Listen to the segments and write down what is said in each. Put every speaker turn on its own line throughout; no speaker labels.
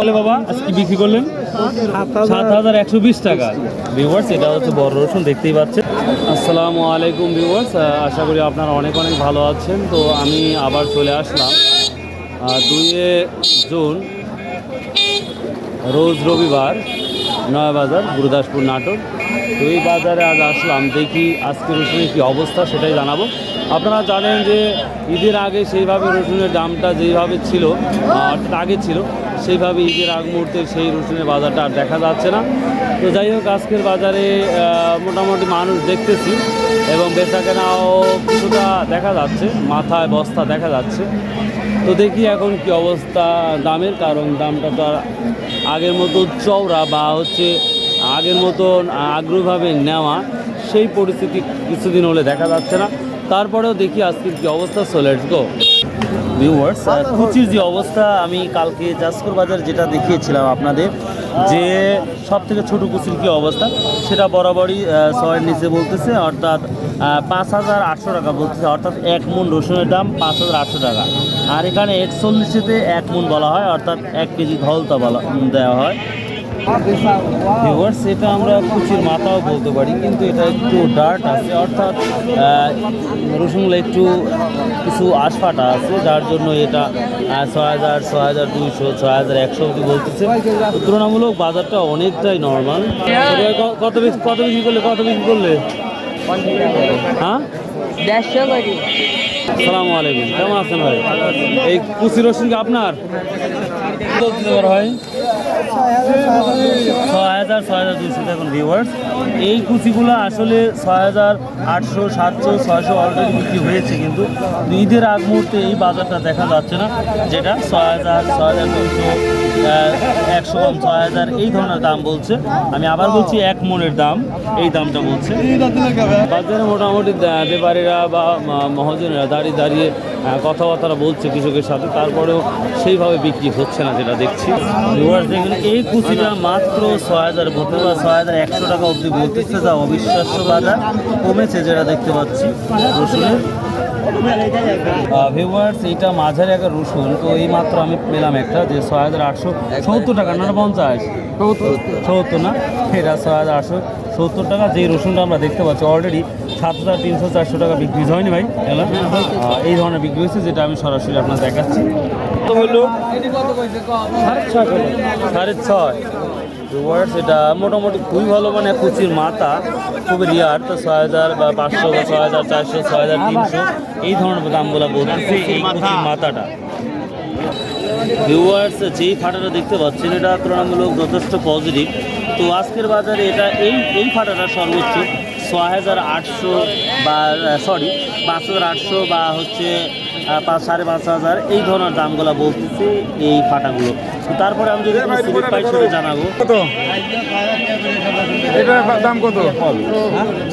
বলে বাবা আজকে বিক্রি করলেন ৭,১২০ টাকা। ভিউয়ার্স এটা হচ্ছে বড় রসুন, দেখতেই পাচ্ছেন। আসসালামু আলাইকুম ভিউয়ার্স, আশা করি আপনারা অনেক অনেক ভালো আছেন। তো আমি আবার চলে আসলাম 2 জুন রোজ রবিবার নয়াবাজার গুরুদাসপুর নাটোর। তো এই বাজারে আজ আসলাম, দেখি আজকে রসুনের কী অবস্থা সেটাই জানাবো। আপনারা জানেন যে ঈদের আগে সেইভাবে রসুনের দামটা যেইভাবে ছিল অর্থাৎ আগে ছিল সেইভাবে ঈদের আগ মুহূর্তে সেই রসুনের বাজারটা আর দেখা যাচ্ছে না। তো যাই হোক আজকের বাজারে মোটামুটি মানুষ দেখতেছি এবং বেচাকেনাও কিছুটা দেখা যাচ্ছে, মাথায় বস্তা দেখা যাচ্ছে। তো দেখি এখন কি অবস্থা দামের, কারণ দামটা তো আর আগের মতো চওড়া বা হচ্ছে আগের মতন আগ্রহভাবে নেওয়া সেই পরিস্থিতি কিছুদিন হলে দেখা যাচ্ছে না। তারপরেও দেখি আজকের কি অবস্থা। সো লেটস গো ভিউয়ার্স, কুচির যে অবস্থা আমি কালকে জাসকর বাজার যেটা দেখিয়েছিলাম আপনাদের, যে সব থেকে ছোটো কুচির কী অবস্থা সেটা বরাবরই 6-এর নিচে বলতেছে, অর্থাৎ 5,800 টাকা বলতেছে, অর্থাৎ 1 মণ রসুনের দাম 5,800 টাকা। আর এখানে 41-তে 1 মণ বলা হয়, অর্থাৎ 1 কেজি ধলতা বলা দেওয়া হয়। ভিউয়ার্স এটা আমরা কুচির মাথাও বলতে পারি, কিন্তু এটা একটু ডার্ট আছে, অর্থাৎ রসুনগুলো একটু কিছু আশফাটা আছে, যার জন্য এটা 6,000, 6,200, 6,100 অবধি বলতেছে। তুলনামূলক বাজারটা অনেকটাই নর্মাল। কত বিক্রি করলে হ্যাঁ
150 করি।
আসসালামু আলাইকুম, কেমন আছেন ভাই? এই কুচি রসুন কি আপনার হয় 6,000, 6,200 দেখুন ভিউয়ার্স। এই কুচিগুলো আসলে 6,800, 700, 600 অলরেডি বিক্রি হয়েছে, কিন্তু ঈদের আগ মুহূর্তে এই বাজারটা দেখা যাচ্ছে না, যেটা 6,000, 6,200, 100 কম 6,000 এই ধরনের দাম বলছে। আমি আবার বলছি 1 মণের দাম, এই দামটা বলছে বাজারে। মোটামুটি ব্যাপারীরা বা মহাজনেরা দাঁড়িয়ে কথাবার্তা বলছে কৃষকের সাথে, তারপরেও সেইভাবে বিক্রি হচ্ছে না যেটা দেখছি। ভিউয়ার্স দেখুন এই কুচিটা মাত্র 6,000 বলতে বা 6,100 টাকা অবধি বলতেছে, যা অবিশ্বাস্য বাজার কমেছে যেটা দেখতে পাচ্ছি রসুনের। ভিউয়ার্স এইটা মাঝারি একটা রসুন, তো এই মাত্র আমি পেলাম একটা যে 6,870 টাকা, না 50 70 না, এটা 6,870 টাকা। যেই রসুনটা আমরা দেখতে পাচ্ছি অলরেডি 7,300, 400 টাকা বিক্রি হয়নি ভাই, এই ধরনের বিক্রি হয়েছে, যেটা আমি সরাসরি আপনার দেখাচ্ছি। তো হলো 6,500। ভিউয়ার্স এটা মোটামুটি খুবই ভালো, মানে কুচির মাথা খুবই রিয়ার। তো 6,500 বা 6,400, 6,300 এই ধরনের দামগুলো বলতেছে এই কুচির মাথাটা। ভিউয়ার্স যেই ফাটাটা দেখতে পাচ্ছেন এটা তুলনামূলক যথেষ্ট পজিটিভ। তো আজকের বাজারে এটা এই ফাটাটা সর্বোচ্চ 6,800 বা 5,800 বা হচ্ছে 5,500 এই ধরনের দামগুলো বলতেছে এই ফাটাগুলো। তো তারপরে আমি যদি কোনো স্লিপ পাই সেটা জানাবো।
কত এটার দাম কত?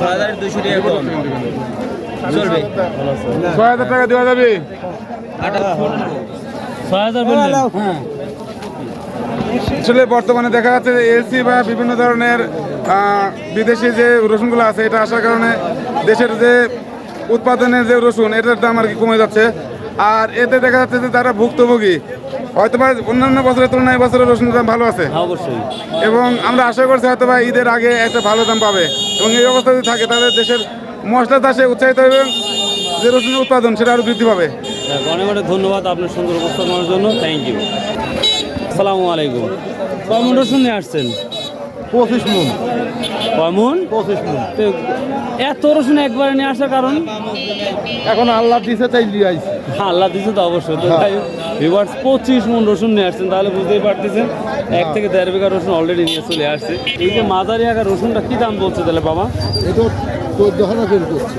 6,200 টাকা কম চলবে,
6,000 টাকা দেওয়া যাবে।
6,000 বললেন?
আসলে বর্তমানে দেখা যাচ্ছে যে এলসি বা বিভিন্ন ধরনের বিদেশি যে রসুনগুলো আছে, এটা আসার কারণে দেশের যে উৎপাদনের যে রসুন এটার দাম আর কি কমে যাচ্ছে। আর এতে দেখা যাচ্ছে যে তারা ভুক্তভোগী, হয়তো বা অন্যান্য বছরের তুলনায় বছরের রসুনের দাম ভালো আছে
অবশ্যই,
এবং আমরা আশা করছি হয়তো বা ঈদের আগে একটা ভালো দাম পাবে। এবং এই অবস্থা যদি থাকে তাদের দেশের মশলা চাষে উৎসাহিত হবে এবং যে রসুনের উৎপাদন সেটা আরও বৃদ্ধি পাবে।
অনেক অনেক ধন্যবাদ আপনার সুন্দর উপস্থাপনার জন্য, থ্যাংক ইউ। আসসালামু আলাইকুম, কমন রসুন নিয়ে আসছেন?
25 মণ।
কমন
25 মণ।
তো এত রসুন একবারে নিয়ে আসার কারণ?
এখন আল্লাহ দিছে তাই দিয়ে আইছি।
আল্লাহ দিচ্ছে তো অবশ্যই। তো তাই ভিউয়ার্স 25 মণ রসুন নিয়ে আসছেন, তাহলে বুঝতেই পারতেছেন 1 থেকে 1.5 বিঘা রসুন অলরেডি নিয়ে চলে আসছে। এই যে মাঝারি আকার রসুনটা কী দাম বলছে তাহলে বাবা?
এটা 14,000 করে করছে।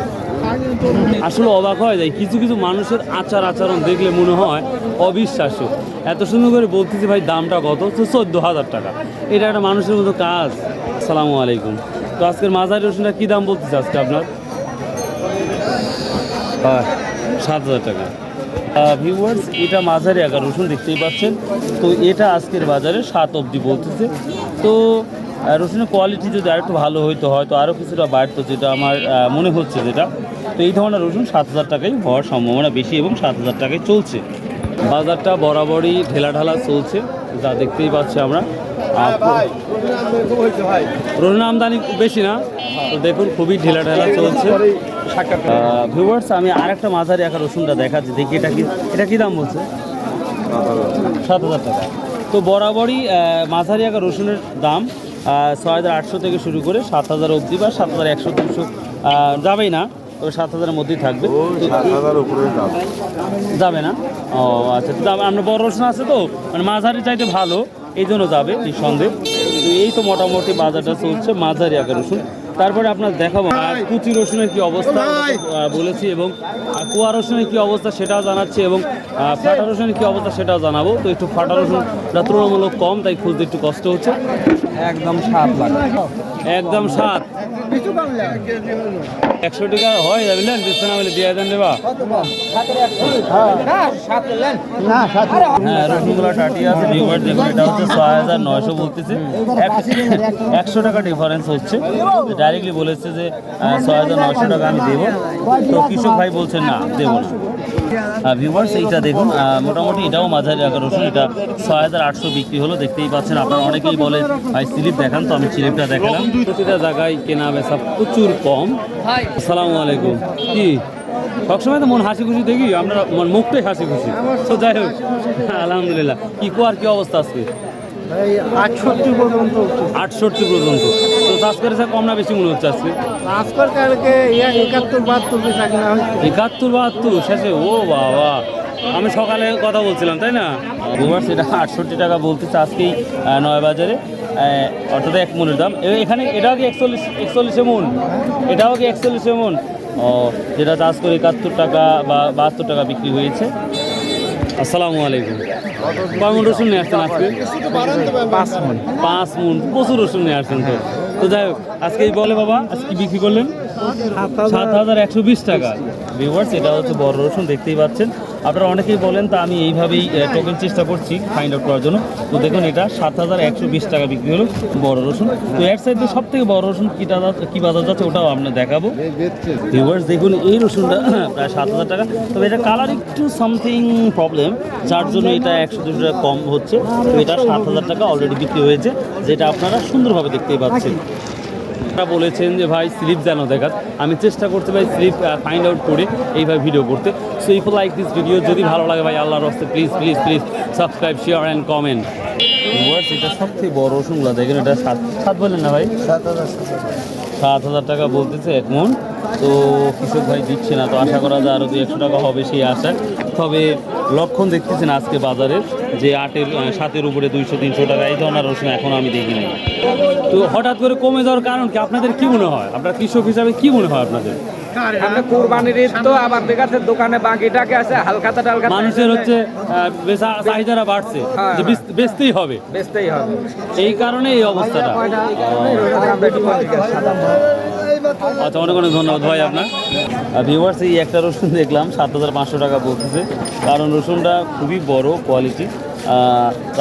আসলে অবাক হয়ে যায়, কিছু কিছু মানুষের আচরণ দেখলে মনে হয় অবিশ্বাস্য। এত সুন্দর করে বলতেছি ভাই দামটা কত, তো 14,000 টাকা। এটা একটা মানুষের মতো কাজ। আসসালামু আলাইকুম। তো আজকের মাঝারি রসুনটা কী দাম বলতেছে আজকে আপনার? 7,000 টাকা। ভিউয়ার্স এটা মাঝারি আকার রসুন দেখতেই পাচ্ছেন। তো এটা আজকের বাজারে 7 অবধি বলতেছে। তো রসুনের কোয়ালিটি যদি আরেকটু ভালো হইতো হয়তো আরও কিছুটা বাড়তো, যেটা আমার মনে হচ্ছে যেটা। তো এই ধরনের রসুন 7,000 টাকাই হওয়ার সম্ভাবনা বেশি এবং 7,000 টাকায় চলছে। বাজারটা বরাবরই ঢেলাঢালা চলছে, যা দেখতেই পাচ্ছি আমরা। রসুন আমদানি বেশি না, তো দেখুন খুবই ঢিলা ঢালা চলছে। ভিউয়ার্স, আমি আর একটা মাঝারি আকার রসুনটা দেখাচ্ছি, দেখি এটা কি দাম বলছে? 7,000 টাকা। তো বরাবরই মাঝারি আকার রসুনের দাম 6,800 থেকে শুরু করে 7,000 অবধি বা 7,100 200 যাবেই না, তবে 7,000-এর মধ্যেই থাকবে।
7,000 উপরে
যাবে না? ও আচ্ছা, তো আপনার বড় রসুন আছে তো, মানে মাঝারি চাইতে ভালো, এই জন্য যাবে নিঃসন্দেহে। তো এই তো মোটামুটি বাজারটা চলছে মাঝারি আকার রসুন। তারপরে আপনার দেখাবো কুচি রসুনের কি অবস্থা বলেছি, এবং কুয়া রসুনের কি অবস্থা সেটাও জানাচ্ছি, এবং ফাটা রসুনের কি অবস্থা সেটাও জানাবো। তো একটু ফাটা রসুনটা তুলনামূলক কম, তাই খুঁজতে একটু কষ্ট হচ্ছে।
একদম 7 লাখ,
একদম 7, 100 টাকা হয় বুঝলেন, দিচ্ছে না বলে দিয়ে দেন দেবা। হ্যাঁ, রসুনগুলো টাটি আছে। ভিউয়ার দেখুন, এটা হচ্ছে 6,900 বলতেছে, 100 টাকা ডিফারেন্স হচ্ছে। ডাইরেক্টলি বলেছে যে 6,900 টাকা আমি দেবো, তো কৃষক ভাই বলছেন না দেবো না। ভিউয়ার্স, এইটা দেখুন, মোটামুটি এটাও মাঝারি আকার রসুন, এটা 6,800 বিক্রি হলো। দেখতেই পাচ্ছেন, আপনারা অনেকেই বলে ভাই স্লিপ দেখান, তো আমি স্লিপটা দেখালাম। প্রতিটা জায়গায় কেনা বেচা প্রচুর কম। আসসালামু আলাইকুম। কি সবসময় তো মন হাসি খুশি দেখি, আমরা মুখটাই হাসি খুশি। তো যাই হোক, আলহামদুলিল্লাহ। কি কুয়ার কি অবস্থা আজকে?
68 পর্যন্ত।
68 পর্যন্ত। তো চাষ করেছে কম না বেশি মনে হচ্ছে আজকে?
আজকাল কালকে 71-72 পিস কিনা হয়েছে।
71-72 শেষে? ও বাবা, আমি সকালে কথা বলছিলাম তাই না? সেটা 68 টাকা বলতেছে আজকেই নয় বাজারে, অর্থাৎ 1 মনের দাম। এখানে এটাও কি 41 মন? এটাও কি 41 মন? ও, যেটা চাষ করে 71 টাকা বা 72 টাকা বিক্রি হয়েছে। আসসালামু আলাইকুম। কয় রসুন নিয়ে আসছেন আজকে? 5 মন। প্রচুর রসুন নিয়ে আসছেন তো। তো যাই হোক, আজকেই বলে বাবা, আজকে বিক্রি করলেন 7,120 টাকা। ভিউয়ার্স, এটা হচ্ছে বড় রসুন, দেখতেই পাচ্ছেন। আপনারা অনেকেই বলেন, তা আমি এইভাবেই টোকেন চেষ্টা করছি ফাইন্ড আউট করার জন্য। তো দেখুন, এটা 7,120 টাকা বিক্রি হলো বড় রসুন। তো এর সাইডে সব থেকে বড় রসুন কি বাজার যাচ্ছে ওটাও আপনার দেখাবো। ভিউয়ার্স দেখুন, এই রসুনটা প্রায় 7,000 টাকা, তবে এটা কালার একটু সামথিং প্রবলেম, যার জন্য এটা 100-200 টাকা কম হচ্ছে। তো এটা 7,000 টাকা অলরেডি বিক্রি হয়েছে, যেটা আপনারা সুন্দরভাবে দেখতেই পাচ্ছেন। আপনারা বলেছেন যে ভাই স্লিপ যেন দেখাত, আমি চেষ্টা করতে ভাই স্লিপ ফাইন্ড আউট করে এইভাবে ভিডিও করতে। So if you like this video, যদি ভালো লাগে ভাই আল্লাহর রাস্তে please please please subscribe, share and comment. Viewers, এটা সবথেকে বড় রসুনগুলো দেখেন, এটা 7 বললেন না ভাই? 7,000 টাকা বলতেছে 1 মন। তো কৃষক ভাই দিচ্ছে না, তো আশা করা যায় আরও 200 টাকা হবে সেই আশা। তবে লক্ষণ দেখতেছেন আজকে বাজারের যে 7-এর উপরে 200-300 টাকা এই ধরনের রসুন এখন আমি দেখি নাই। তো হঠাৎ করে কমে যাওয়ার কারণ কি আপনাদের কি মনে হয়? আপনার কৃষক হিসাবে কি মনে হয় আপনাদের?
কুরবানির ঈদ তো, আবার দেখাচ্ছে দোকানে বাকিটাকে আছে হালকাতা টালকাতা,
মানুষের হচ্ছে চাহিদাটা বাড়ছে, যে বেচতেই হবে, এই কারণে এই অবস্থাটা। আচ্ছা, অনেক অনেক ধন্যবাদ ভাই আপনার। ভিউয়ার্স, এই একটা রসুন দেখলাম 7,500 টাকা বলতেছে, কারণ রসুনটা খুবই বড় কোয়ালিটি।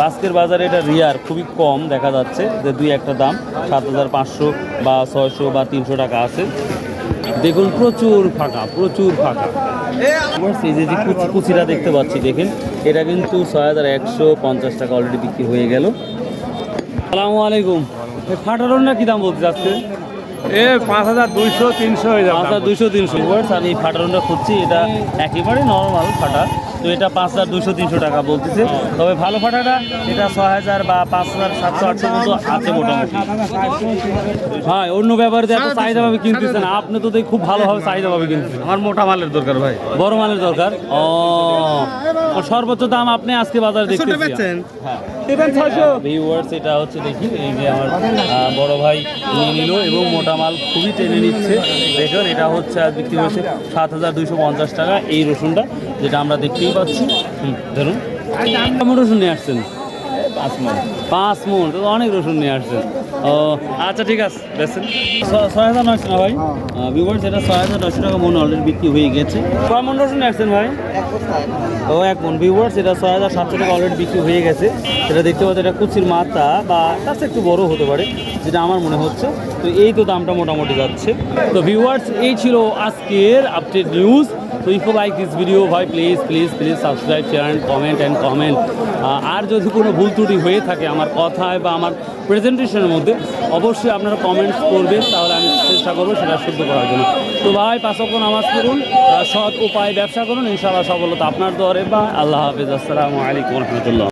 আজকের বাজারে এটা রিয়ার, খুবই কম দেখা যাচ্ছে যে 2-1টা দাম 7,500 বা 600 বা 300 টাকা আছে। দেখুন, প্রচুর ফাঁকা। এই যে কুচিটা দেখতে পাচ্ছি, দেখেন এটা কিন্তু 6,150 টাকা অলরেডি বিক্রি হয়ে গেল। আসসালামু আলাইকুম। ফাটা রসুনটা কি দাম বলতে চাচ্ছে?
5,200-300 হয়ে যাবে।
5,200-300। আমি এই ফাটা রসুনটা খুঁজছি, এটা একেবারে নর্মাল ফাটা, তো এটা 5,200-300 টাকা বলতেছে। তবে ভালো ফাটাটা এটা 6,000 বা 5,700-800 মতো আছে মোটামুটি। হ্যাঁ, অন্য ব্যাপারে এত চাহিদাভাবে কিনতেছেন আপনি, তো খুব ভালোভাবে চাহিদাভাবে কিনতেছেন।
আমার মোটা মালের দরকার ভাই,
বড় মালের দরকার। ও, সর্বোচ্চ দাম আপনি আজকে বাজারে দেখতেছেন? হ্যাঁ। ভিউয়ার্স, এটা হচ্ছে দেখি, এই যে আমার বড় ভাই নিয়ে নিল এবং মোটা মাল খুবই টেনে নিচ্ছে। দেখুন, এটা হচ্ছে আজ বিক্রি হয়েছে 7,250 টাকা এই রসুনটা, যেটা আমরা দেখতেই পাচ্ছি। ধরুন, কেমন রসুন নিয়ে আসছেন? 5 মন, তো অনেক রসুন নিয়ে আসছেন। ও আচ্ছা, ঠিক আছে, বেচছেন 6,900 না ভাই? ভিউয়ার্স, এটা 6,900 টাকা মন অলরেডি বিক্রি হয়ে গেছে। কয় মন রসুন নিয়ে আসছেন ভাই? 1 মন। ভিউয়ার্স, এটা 6,700 টাকা অলরেডি বিক্রি হয়ে গেছে। সেটা দেখতে পাচ্ছি, এটা কুচির মাথা বা তার চেয়ে একটু বড় হতে পারে, যেটা আমার মনে হচ্ছে। তো এই তো দামটা মোটামুটি যাচ্ছে। তো ভিউয়ার্স, এই ছিল আজকের আপডেট নিউজ। তো if you like this video ভাই please please please subscribe share and comment. আর যদি কোনো ভুল ত্রুটি হয়ে থাকে আমার কথায় বা আমার প্রেজেন্টেশনের মধ্যে, অবশ্যই আপনারা কমেন্টস করবেন, তাহলে আমি চেষ্টা করবো সেটা শুদ্ধ করার জন্য। তো ভাই 5 ওয়াক্ত নামাজ পড়ুন, সৎ উপায় ব্যবসা করুন, ইনশাআল্লাহ সফলতা আপনার দরে। বা আল্লাহ হাফিজ, আসসালামু আলাইকুম রহমতুল্লাহ।